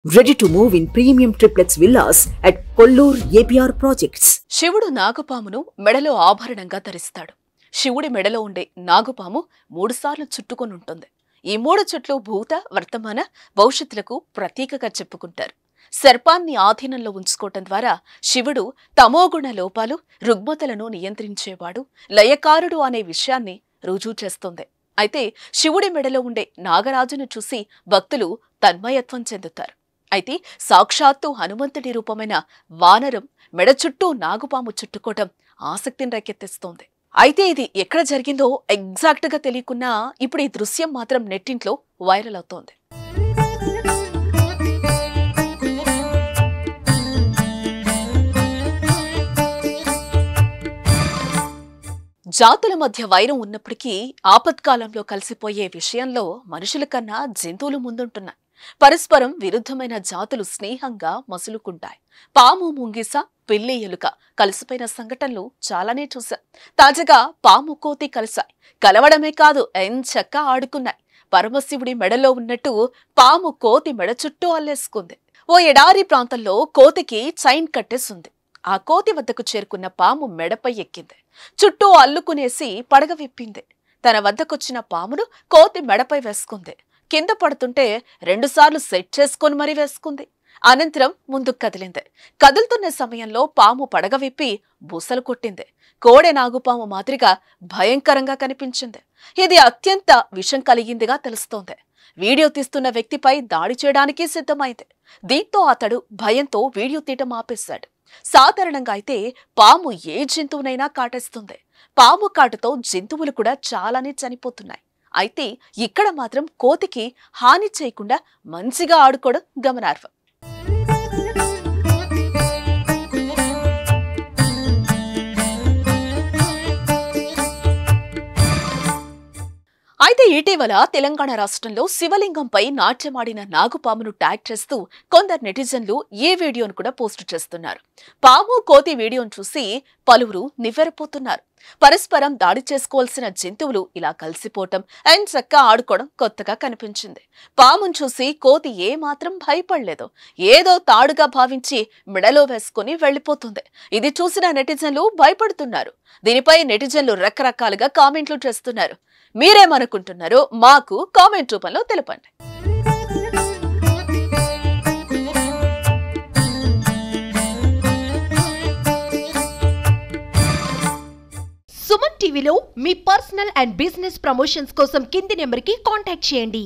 Ready to move in premium triplex villas at Kollur APR projects. శివుడు నాగుపామును మెడలో ఆభరణంగా ధరిస్తాడు. శివుడి మెడలో ఉండే నాగుపాము 3 సార్లు చుట్టుకొని ఉంటుంది. ఈ 3 చుట్లు భూత, వర్తమాన, భవిష్యత్తులకు ప్రతీకగా చెప్పుకుంటారు. సర్పాన్ని ఆధీనంలో ఉంచుకోవటం ద్వారా శివుడు తమోగుణ లోపాలు, రుగ్మతలను నియంత్రించేవాడు, లయకారుడు అనే విషయాన్ని రుజువు చేస్తుంది. అయితే శివుడి మెడలో ఉండే నాగరాజును చూసి భక్తులు తన్మయత్వం చెందుతారు. అయితే సాక్షాత్తు హనుమంతుడి రూపమైన వానరం మెడ చుట్టూ నాగుపాము చుట్టుకోవటం ఆసక్తిని రేకెత్తిస్తోంది. అయితే ఇది ఎక్కడ జరిగిందో ఎగ్జాక్ట్ గా తెలియకున్నా ఇప్పుడు ఈ దృశ్యం మాత్రం నెట్టింట్లో వైరల్ అవుతోంది. జాతుల మధ్య వైరం ఉన్నప్పటికీ ఆపత్కాలంలో కలిసిపోయే విషయంలో మనుషుల కన్నా జంతువులు ముందుంటున్నాయి. పరస్పరం విరుద్ధమైన జాతులు స్నేహంగా మసులుకుంటాయి. పాము, ముంగిస, పిల్లి, ఎలుక కలిసిపోయిన సంఘటనలు చాలానే చూశాం. తాజాగా పాము, కోతి కలిశాయి. కలవడమే కాదు, ఎంచక్కా ఆడుకున్నాయి. పరమశివుడి మెడలో ఉన్నట్టు పాము కోతి మెడ చుట్టూ అల్లేసుకుంది. ఓ ఎడారి ప్రాంతంలో కోతికి చైన్ కట్టేసింది. ఆ కోతి వద్దకు చేరుకున్న పాము మెడపై ఎక్కింది. చుట్టూ అల్లుకునేసి పడగ విప్పింది. తన వద్దకొచ్చిన పామును కోతి మెడపై వేసుకుంది. కింద పడుతుంటే 2 సార్లు సెట్ చేసుకొని మరీ వేసుకుంది. అనంతరం ముందుకు కదిలింది. కదులుతున్న సమయంలో పాము పడగ విప్పి బుసలు కొట్టింది. కోడె నాగుపాము మాదిరిగా భయంకరంగా కనిపించింది. ఇది అత్యంత విషం కలిగిందిగా తెలుస్తోంది. వీడియో తీస్తున్న వ్యక్తిపై దాడి చేయడానికి సిద్ధమైంది. దీంతో అతడు భయంతో వీడియో తీయటం ఆపేశాడు. సాధారణంగా అయితే పాము ఏ జంతువునైనా కాటేస్తుంది. పాము కాటుతో జంతువులు కూడా చాలానే చనిపోతున్నాయి. అయితే ఇక్కడ మాత్రం కోతికి హాని చేయకుండా మంచిగా ఆడుకోవడం గమనార్హం. అయితే ఇటీవల తెలంగాణ రాష్ట్రంలో శివలింగంపై నాట్యమాడిన నాగుపామును ట్యాగ్ చేస్తూ కొందరు నెటిజన్లు ఈ వీడియోను కూడా పోస్టు చేస్తున్నారు. పాము, కోతి వీడియోను చూసి పలువురు నివ్వెరపోతున్నారు. పరస్పరం దాడి చేసుకోవాల్సిన జంతువులు ఇలా కలిసిపోవటం, ఎంచక్కా ఆడుకోవడం కొత్తగా కనిపించింది. పామును చూసి కోతి ఏమాత్రం భయపడలేదు. ఏదో తాడుగా భావించి మెడలో వేసుకుని వెళ్లిపోతుంది. ఇది చూసిన నెటిజన్లు భయపడుతున్నారు. దీనిపై నెటిజన్లు రకరకాలుగా కామెంట్లు చేస్తున్నారు. మీరేమనుకుంటున్నారో మాకు కామెంట్ రూపంలో తెలపండి. సుమన్ టీవీలో మీ పర్సనల్ అండ్ బిజినెస్ ప్రమోషన్స్ కోసం కింది నెంబర్కి కాంటాక్ట్ చేయండి.